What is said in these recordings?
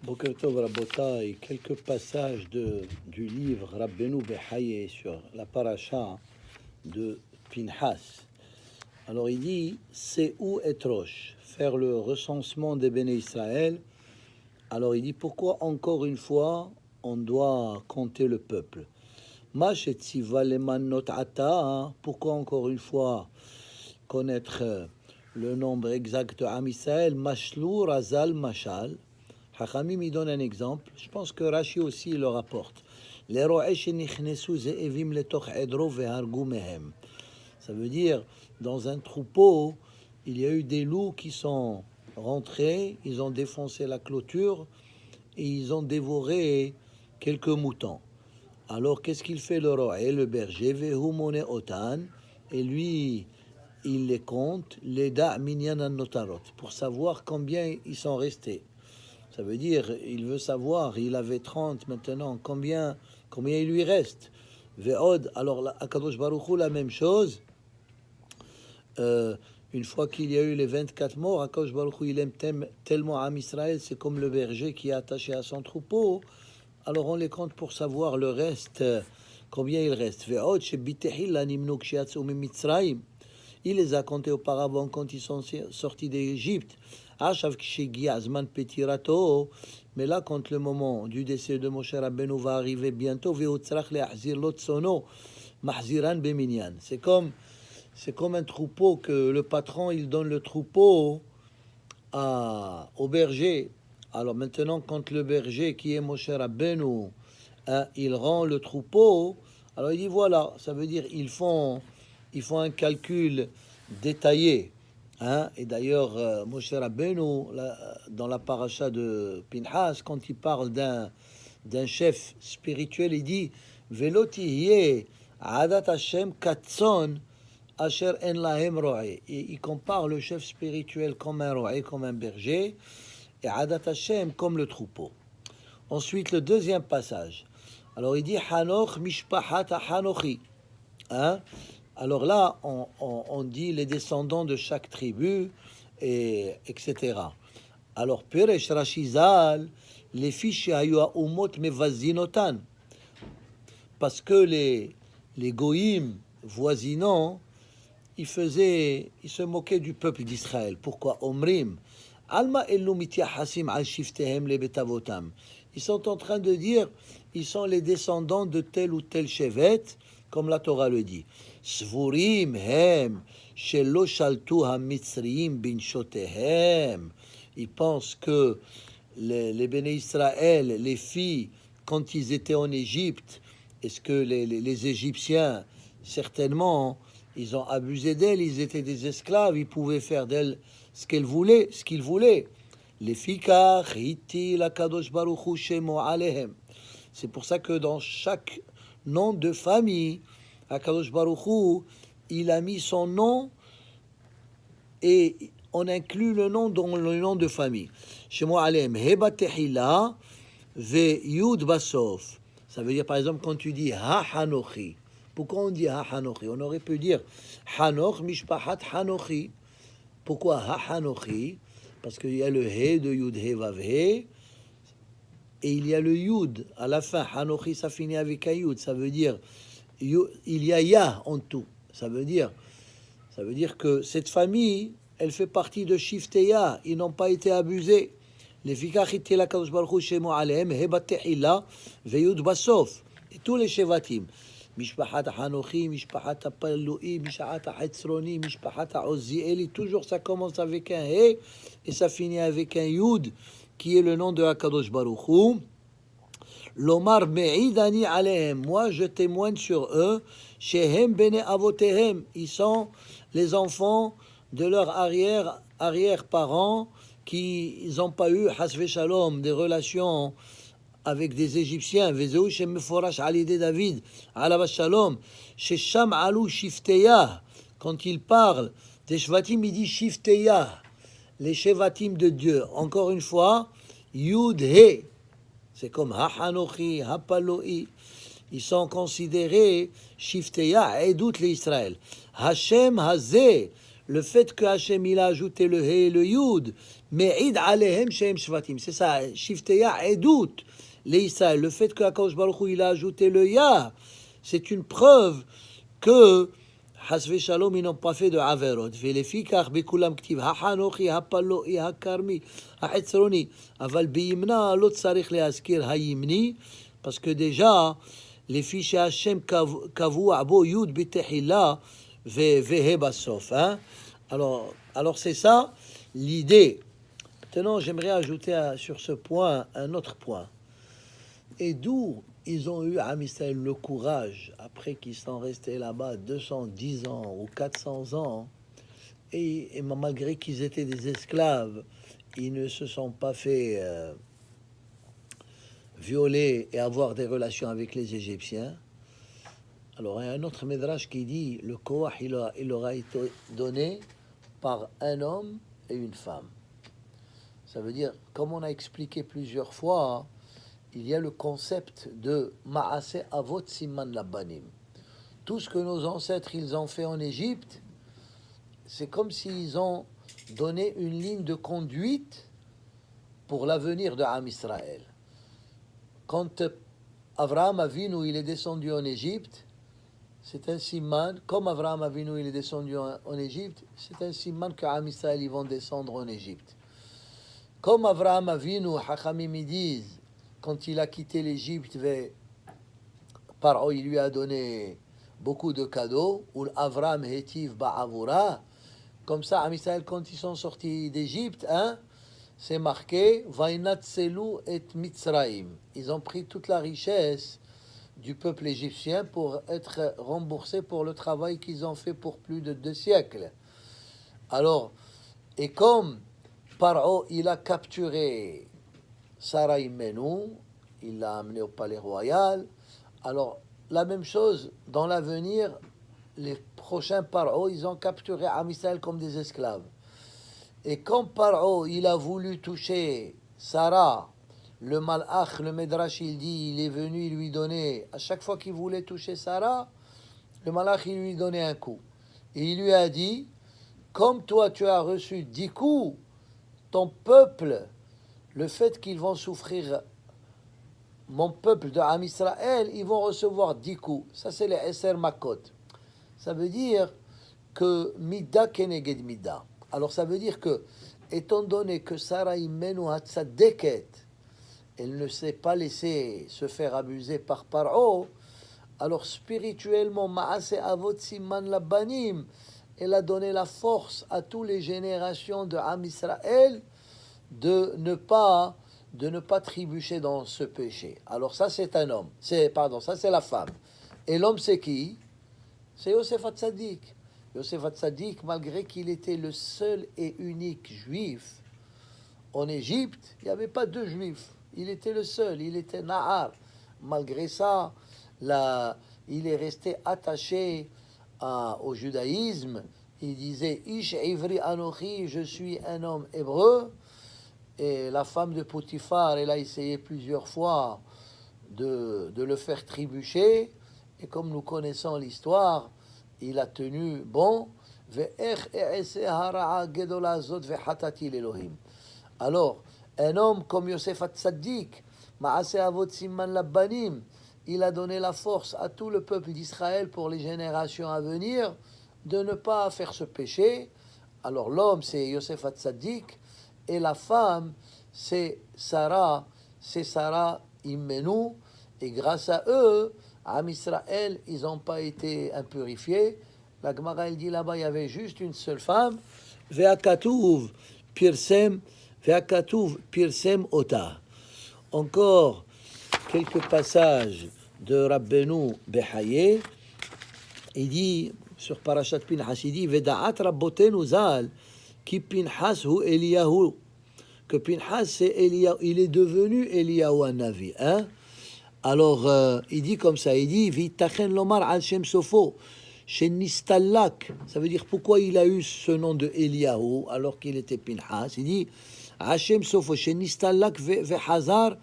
Boker Tov Rabotai, quelques passages du livre Rabbeinu Behaye sur la paracha de Pinhas. Alors il dit, c'est où Etrosh, faire le recensement des béné Israël. Alors il dit, pourquoi encore une fois on doit compter le peuple? Pourquoi encore une fois connaître le nombre exact de Am Israël? Mashlou Razal Mashal. Hachamim il donne un exemple. Je pense que Rashi aussi le rapporte. Ça veut dire, dans un troupeau, il y a eu des loups qui sont rentrés, ils ont défoncé la clôture et ils ont dévoré quelques moutons. Alors, qu'est-ce qu'il fait le roi et le berger? Et lui, il les compte, les da minyan notarot, pour savoir combien ils sont restés. Ça veut dire, il veut savoir, il avait 30 maintenant, combien il lui reste. Ve'od, alors Akadosh Baruch Hu, la même chose. Une fois qu'il y a eu les 24 morts, Akadosh Baruch Hu, il aime tellement Am Israël, c'est comme le berger qui est attaché à son troupeau. Alors on les compte pour savoir le reste, combien il reste. Ve'od, shebitehil animnu kshiatzu mitzrayim. Il les a comptés auparavant quand ils sont sortis d'Égypte. Mais là, quand le moment du décès de Moshe Rabbeinu va arriver bientôt, c'est comme un troupeau que le patron il donne le troupeau au berger. Alors maintenant, quand le berger qui est Moshe Rabbeinu, il rend le troupeau, alors il dit voilà, ça veut dire ils font un calcul détaillé. Hein? Et d'ailleurs, Moshe Rabbeinu, dans la paracha de Pinhas, quand il parle d'un chef spirituel, il dit Velotiye Adat Hashem Katson Asher En Lahem Roé. Et il compare le chef spirituel comme un roé, comme un berger, et Adat Hashem comme le troupeau. Ensuite, le deuxième passage. Alors il dit Hanoch Mishpahat Hanochi. Hein? Alors là, on dit les descendants de chaque tribu, etc. Alors, Peresh Rashizal, les fiches ayua umot mevazinotan, parce que les goïms voisinants, ils se moquaient du peuple d'Israël. Pourquoi? Omrim, alma elu mityahasim al shiftehem le betavotam. Ils sont en train de dire, ils sont les descendants de tel ou tel chevet, comme la Torah le dit. Svurim hem shelo shaltu hamitzriim binshotehem. Ils pensent que les béné Israël, les filles, quand ils étaient en Égypte, est-ce que les Égyptiens, certainement, ils ont abusé d'elles, ils étaient des esclaves, ils pouvaient faire d'elles ce qu'ils voulaient. Les fikach hiti la kadosh baruch hu shemo alehem. C'est pour ça que dans chaque nom de famille, Akadosh Baruch Hu, il a mis son nom et on inclut le nom dans le nom de famille. Shemo alehem heba tehila ve yud basof. Ça veut dire par exemple quand tu dis ha hanochi. Pourquoi on dit ha hanochi? On aurait pu dire hanoch mishpahat hanochi. Pourquoi ha hanochi? Parce qu'il y a le he de yud he vav he. Et il y a le yud à la fin. Hanochi, ça finit avec un yud. Ça veut dire il y a ya en tout. Ça veut dire que cette famille, elle fait partie de Shifteya. Ils n'ont pas été abusés. Les fikachité la kadosh baruch hu shemo alehem hebatehila veyud basof. Et tous les shevatim. Mishpachat hanochi, mishpachat apaloi, mishpachat hetzroni, mishpachat ozieli. Toujours ça commence avec un he et ça finit avec un yud qui est le nom de Akadosh Baruch Hu. L'omar me'idani alehem. Moi, je témoigne sur eux. Shehem bene avotehem. Ils sont les enfants de leurs arrière-parents qui n'ont pas eu, hasve shalom, des relations avec des Égyptiens. Vezeu shem meforash alide David, alava shalom. Shesham alou shifteya. Quand il parle des shvatim, il dit shifteya. Les shevatim de Dieu. Encore une fois, yud he. C'est comme ha-hanochi, ha-paloi. Ils sont considérés shifteya et doute les Israël. Hashem hazeh, le fait que Hashem il a ajouté le he et le yud, Me'id alehem shehem shvatim. C'est ça, Shifteya edut. L'Israël, le fait que Akadosh Baruch Hu, il a ajouté le Ya, c'est une preuve que Hasve Shalom, ils n'ont pas fait de Averot. Velefikach bekulam ktiv, ha'anochi, ha'paloi, ha'karmi, ha'etzroni. Aval biyimna, lot sarich le'askir ha'yimni. Parce que déjà, les fiches Hashem kavu abo yud bitehila vehe basof. Alors c'est ça l'idée. Maintenant, j'aimerais ajouter sur ce point un autre point. Et d'où ils ont eu à Israël le courage, après qu'ils sont restés là-bas 210 ans ou 400 ans, et malgré qu'ils étaient des esclaves, ils ne se sont pas fait violer et avoir des relations avec les Égyptiens. Alors, il y a un autre Midrash qui dit, le Koach, il aura été donné par un homme et une femme. Ça veut dire, comme on a expliqué plusieurs fois, il y a le concept de Ma'ase Avot Siman Labanim. Tout ce que nos ancêtres ils ont fait en Égypte, c'est comme s'ils ont donné une ligne de conduite pour l'avenir de Am Israël. Quand Avraham Avinu il est descendu en Égypte, c'est un siman, comme Avraham Avinu il est descendu en Égypte, c'est un siman que Am Israël ils vont descendre en Égypte. Comme Avraham Avinu, Hachamim ils disent, quand il a quitté l'Égypte, Paro il lui a donné beaucoup de cadeaux, ou Avram Hetiv Ba'avura, comme ça, Am Israël, quand ils sont sortis d'Égypte, c'est marqué Vainatselu et Mitzraim. Ils ont pris toute la richesse du peuple égyptien pour être remboursés pour le travail qu'ils ont fait pour plus de 2 siècles. Alors, et comme Paro il a capturé Sarah Imenu, il l'a amené au palais royal. Alors, la même chose, dans l'avenir, les prochains Paro, ils ont capturé Am Israël comme des esclaves. Et quand Paro, il a voulu toucher Sarah, le Malach, le Medrash, il dit, il est venu, il lui donnait, à chaque fois qu'il voulait toucher Sarah, le Malach, il lui donnait un coup. Et il lui a dit, comme toi, tu as reçu 10 coups, ton peuple, le fait qu'ils vont souffrir, mon peuple de Am Israël, ils vont recevoir 10 coups. Ça, c'est les Esser Makot. Ça veut dire que Mida Keneged Mida. Alors, ça veut dire que, étant donné que Sarah Imenu Hatzadeket, elle ne s'est pas laissée se faire abuser par Paro, alors spirituellement, Ma'ase Avot Siman Labanim, elle a donné la force à toutes les générations de Am Israël de ne pas trébucher dans ce péché. Alors ça, c'est un homme. Ça, c'est la femme. Et l'homme, c'est qui? C'est Yosef Hatzadik. Yosef Hatzadik, malgré qu'il était le seul et unique juif en Égypte, il n'y avait pas 2 juifs. Il était le seul, il était Nahar. Malgré ça, il est resté attaché au judaïsme. Il disait, Ish Ivri Anochi, je suis un homme hébreu. Et la femme de Potiphar, elle a essayé plusieurs fois de le faire trébucher. Et comme nous connaissons l'histoire, il a tenu bon. Alors, un homme comme Yosef Hatzadik, Ma'ase Avot Siman Labanim, il a donné la force à tout le peuple d'Israël pour les générations à venir de ne pas faire ce péché. Alors l'homme, c'est Yosef Hatzadik. Et la femme, c'est Sarah Imenu. Et grâce à eux, Am Israël, ils n'ont pas été impurifiés. La Gemara, elle dit là-bas, il y avait juste une seule femme. Ve'akatuv pirsem ota. Encore quelques passages de Rabbeinu Behaye. Il dit, sur Parashat Pinhas, il dit, Veda'at Rabbotenu Zal, qui Pinhas hu Eliyahu, que Pinhas c'est Eliyahu, il est devenu Eliyahu un Navi, Alors il dit comme ça, il dit Vitachen lomar al shem sofo chez Nistalak, ça veut dire pourquoi il a eu ce nom de Eliyahu alors qu'il était Pinhas. Il dit Hashem sofo chez Nistalak ve Hazar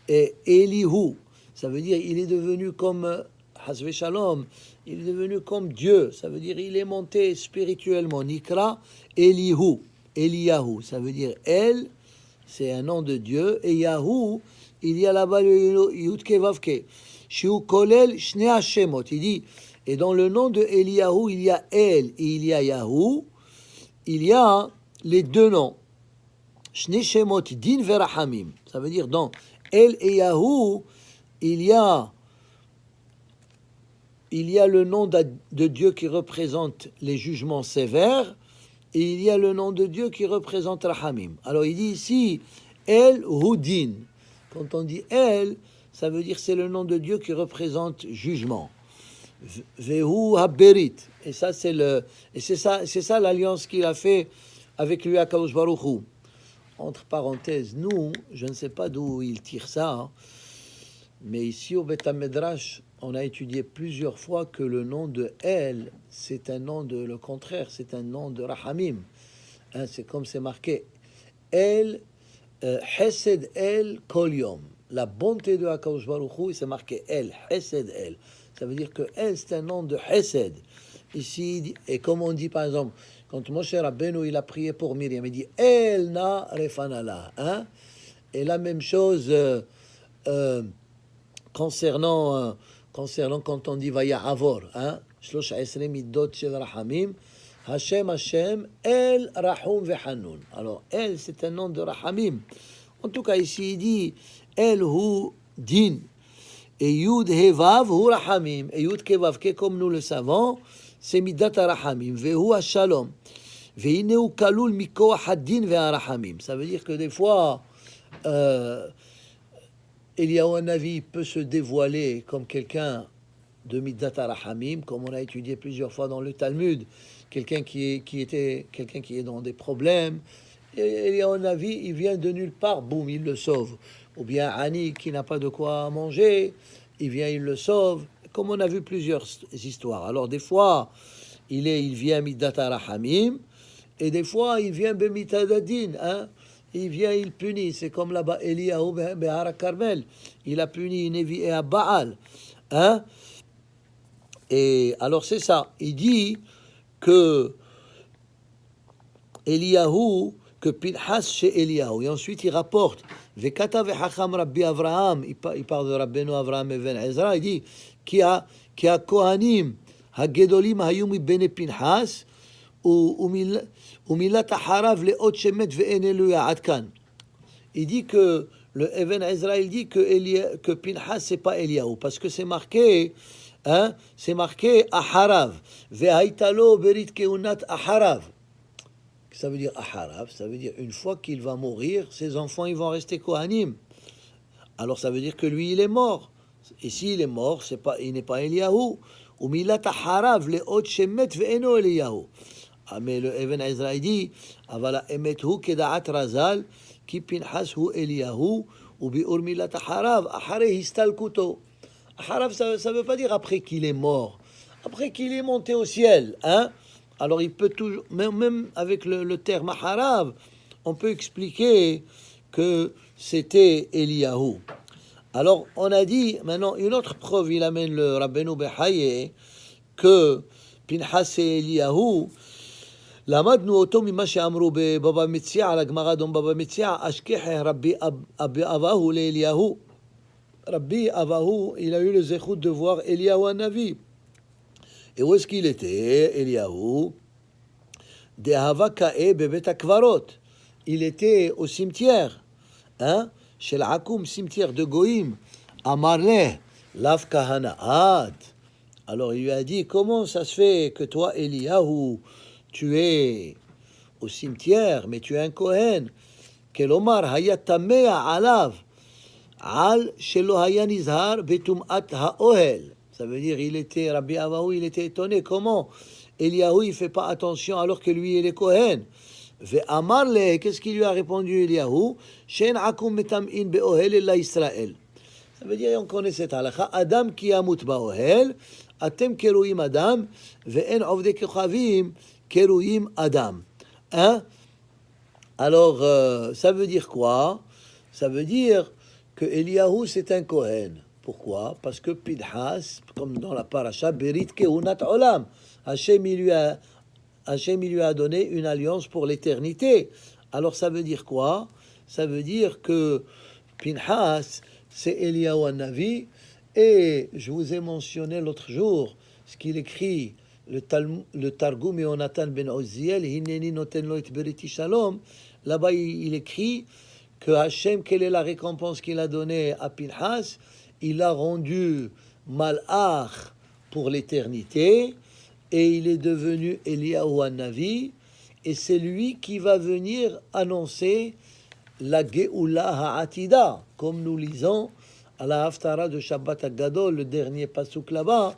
et Elihu, ça veut dire il est devenu comme Hasve Shalom, il est devenu comme Dieu, ça veut dire il est monté spirituellement. Nikra Elihu. Eliyahu, ça veut dire El, c'est un nom de Dieu, et Yahou, il y a là-bas le Yudke Vavke. Shiu Kolel Shnei Hashemot. Il dit, et dans le nom de Eliyahu, il y a El et il y a Yahou, il y a les deux noms. Shnei Shemot Din Verahamim. Ça veut dire dans El et Yahou, il y a le nom de Dieu qui représente les jugements sévères, et il y a le nom de Dieu qui représente Rahamim. Alors il dit ici, El Houdin. Quand on dit El, ça veut dire c'est le nom de Dieu qui représente jugement. Vehu Haberit. Et ça c'est ça l'alliance qu'il a fait avec lui à Kadosh Baruch Hu. Entre parenthèses, nous, je ne sais pas d'où il tire ça, hein, mais ici au Beth Midrash, on a étudié plusieurs fois que le nom de El, c'est un nom de le contraire, c'est un nom de Rahamim. Hein, c'est comme c'est marqué El, Hesed El Kol Yom. La bonté de Hakadosh Baruch Hu, c'est marqué El, Hesed El. Ça veut dire que El, c'est un nom de Hesed. Ici, et comme on dit par exemple, quand Moshe Rabbeinu il a prié pour Myriam, il dit El na refanala. Hein? Et la même chose concernant quand on dit Vaya Avor, hein? Shlosh Esre Midot Shel Rahamim, Hashem Hashem El Rahum Vehanun. Alors El, c'est un nom de Rahamim. En tout cas ici il dit El Hu Din. Et Yud Hevav Hu Rahamim. Et Yud Kevav Ke, comme nous le savons, c'est Midat Rahamim. Vehu Hashalom. Veineu Kalul Mikoach Hadin Ve'arahamim. Ça veut dire que des fois, Eliyahu Hanavi peut se dévoiler comme quelqu'un de Midat Rahamim, comme on a étudié plusieurs fois dans le Talmud, quelqu'un qui est dans des problèmes. Et Eliyahu Hanavi, il vient de nulle part, boum, il le sauve. Ou bien Ani qui n'a pas de quoi manger, il vient, il le sauve. Comme on a vu plusieurs histoires. Alors des fois, il vient Midat Rahamim, et des fois, il vient Bemitadadin, hein. Il vient, il punit. C'est comme là-bas, Eliyahu Behara Carmel. Il a puni Nevi et Baal. Hein? Et alors, c'est ça. Il dit que Eliyahu, que Pinhas chez Eliyahu. Et ensuite, il rapporte Vekata Vechacham Rabbi Avraham. Il parle de Rabbeinu Avraham et Ben Ezra. Il dit Ki a Kohanim Hagedolim Hayumi Bene Pinhas. Il dit que le Even Ezra, il dit que Pinhas c'est pas Eliyahu parce que c'est marqué, hein, c'est marqué Aharav. Ve'haitalo berit keunat Aharav. Ça veut dire Aharav, ça veut dire une fois qu'il va mourir, ses enfants ils vont rester Kohanim. Alors ça veut dire que lui il est mort. Et s'il est mort, il n'est pas Eliyahu. Umilat Aharav le'ot shemet ve'eno Eliyahu. Ah, mais le Even Ezra dit Avala emethu kedaat razal ki Pinhas hu Eliyahu ou bi urmilat Aharav Ahare histalkuto. Aharav, ça veut pas dire après qu'il est mort, après qu'il est monté au ciel, hein. Alors il peut toujours, même avec le terme Aharav, on peut expliquer que c'était Eliyahu. Alors on a dit maintenant une autre preuve, il amène le Rabbeinu Behaye que Pinhas et Eliyahu. למדנו אותו ממה שאמרו בבבא מציעא, על הגמרא דום בבא מציעא, אשכחי רבי אבהו לאליהו. Rabbi Avahu, il a eu le zéchout de voir Eliyahu Hanavi. Et où est-ce qu'il était, Eliyahu? Dehava ka'e bebet akvarot. Il était au cimetière, hein? Chez l'Akoum, cimetière de Goïm. Amarleh, lav kahanaat. Alors il lui a dit, comment ça se fait que toi, Eliyahu, tu es au cimetière, mais tu es un Kohen. Kelomar hayatamea alav al shelo hayanizhar betum'at haohel. Ça veut dire, Rabbi Avahu, il était étonné. Comment Eliyahu, il fait pas attention alors que lui, il est Kohen. Ve'amar le, qu'est-ce qu'il lui a répondu Eliyahu? Shen akum metam'in beohel ella Israël. Ça veut dire, on connaît cette halakha. Adam ki yamut baohel, atem keruim Adam, ve'en ovde kechavim. Keruim Adam. Hein? Alors, ça veut dire quoi? Ça veut dire que Eliyahu, c'est un Kohen. Pourquoi? Parce que Pinhas, comme dans la paracha, Berit Keunat Olam. Hachem, il lui a Hachem, il lui a donné une alliance pour l'éternité. Alors ça veut dire quoi? Ça veut dire que Pinhas, c'est Eliyahu Hanavi, et je vous ai mentionné l'autre jour ce qu'il écrit, le Targum Yonatan ben Oziel, Hineni noten lo et beriti shalom. Là-bas, il écrit que Hachem, quelle est la récompense qu'il a donnée à Pinhas? Il a rendu Malach pour l'éternité, et il est devenu Eliyahu Hanavi, et c'est lui qui va venir annoncer la Geoula Ha'atida, comme nous lisons à la Haftara de Shabbat HaGadol, le dernier pasuk là-bas,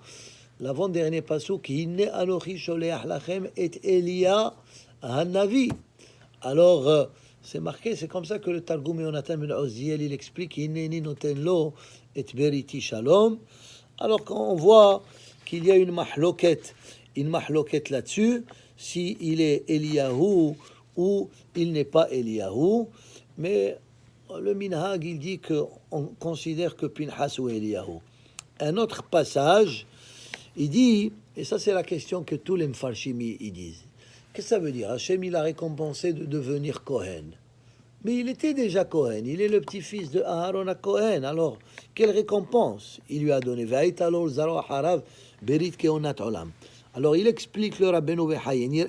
l'avant-dernier pasuk, Hinne Anochi Sholeach Lachem et Elia Hanavi. Alors, c'est marqué, c'est comme ça que le Targum Yonatan ben Oziel, il explique Hinneni noten lo et beriti shalom. Alors, quand on voit qu'il y a une mahloket là-dessus, si il est Eliyahu ou il n'est pas Eliyahu, mais le Minhag, il dit qu'on considère que Pinhas ou Eliyahu. Un autre passage, il dit, et ça c'est la question que tous les Mfarshimi ils disent, qu'est-ce que ça veut dire? Hachem, il a récompensé de devenir Kohen. Mais il était déjà Kohen, il est le petit-fils de Aharon à Kohen. Alors, quelle récompense il lui a donné? Alors, il explique le Rabbeinu Behayen,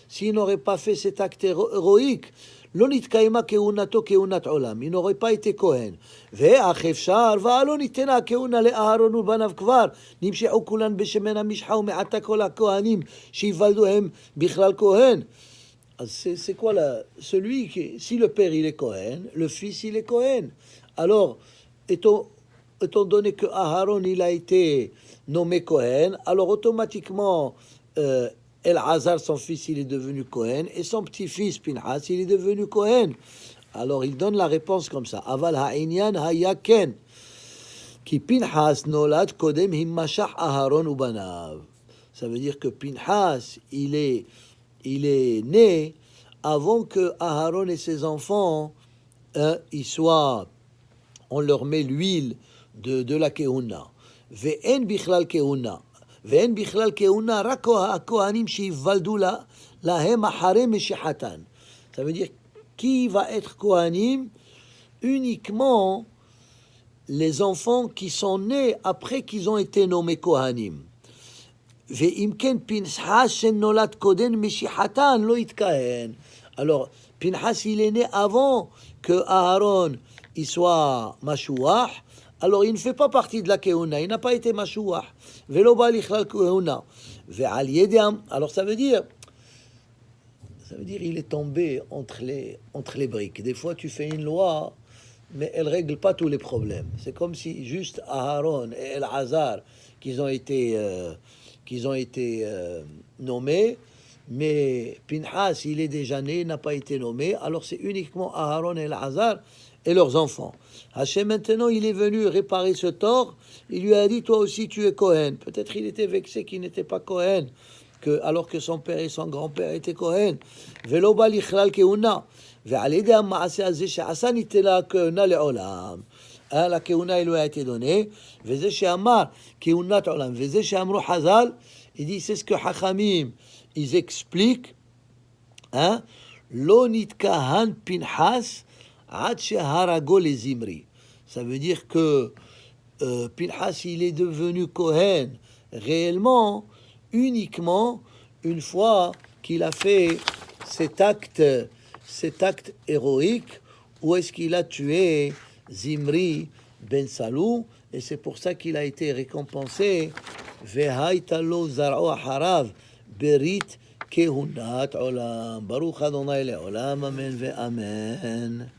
s'il n'aurait pas fait cet acte héroïque, il n'aurait pas été Kohen. C'est quoi là? Celui qui, si le père il est Kohen, le fils il est Kohen. Alors, étant donné que Aharon il a été nommé Kohen, alors automatiquement El-Hazar, son fils, il est devenu Kohen, et son petit-fils Pinhas, il est devenu Kohen. Alors il donne la réponse comme ça. Aval ha'inyan hayaken ki Pinhas nolad kodem himmashach Aharon ubanav. Ça veut dire que Pinhas, il est né avant que Aharon et ses enfants, ils soient, on leur met l'huile de la Kehuna. Ve'en bichlal Kehuna. Ve'en bichlal Kehuna rak hakohanim sheyivaldu lahem acharei meshihatan. Ça veut dire qui va être Kohanim? Uniquement les enfants qui sont nés après qu'ils ont été nommés Kohanim. Alors, Pinhas, il est né avant que Aharon il soit Mashouach, alors il ne fait pas partie de la Kehuna, il n'a pas été Mashouach. Alors ça veut dire il est tombé entre les briques. Des fois, tu fais une loi, mais elle règle pas tous les problèmes. C'est comme si juste Aharon et El-Hazar qu'ils ont été nommés, mais Pinhas, il est déjà né, n'a pas été nommé, alors c'est uniquement Aharon et El-Hazar et leurs enfants. Hachem, maintenant, il est venu réparer ce tort, il lui a dit, toi aussi tu es Kohen. Peut-être il était vexé qu'il n'était pas Kohen, alors que son père et son grand-père étaient Kohen. Velo ba lichlal keuna, ve'al yedei ha'ma'aseh hazeh she'asa nitela keuna le'olam. La keuna, il lui a été donnée. Veze she'amar keunat olam, veze she'amru Hazal, il dit, c'est ce que Hachamim, ils expliquent, lo nitkahan Pinhas ad sheharago les Zimri. Ça veut dire que Pinhas, il est devenu Kohen réellement uniquement une fois qu'il a fait cet acte héroïque où est-ce qu'il a tué Zimri ben Salou, et c'est pour ça qu'il a été récompensé. Vehaita lo zar'u harav berit kehunat olam. Baruch Adonai le'olam, amen ve amen.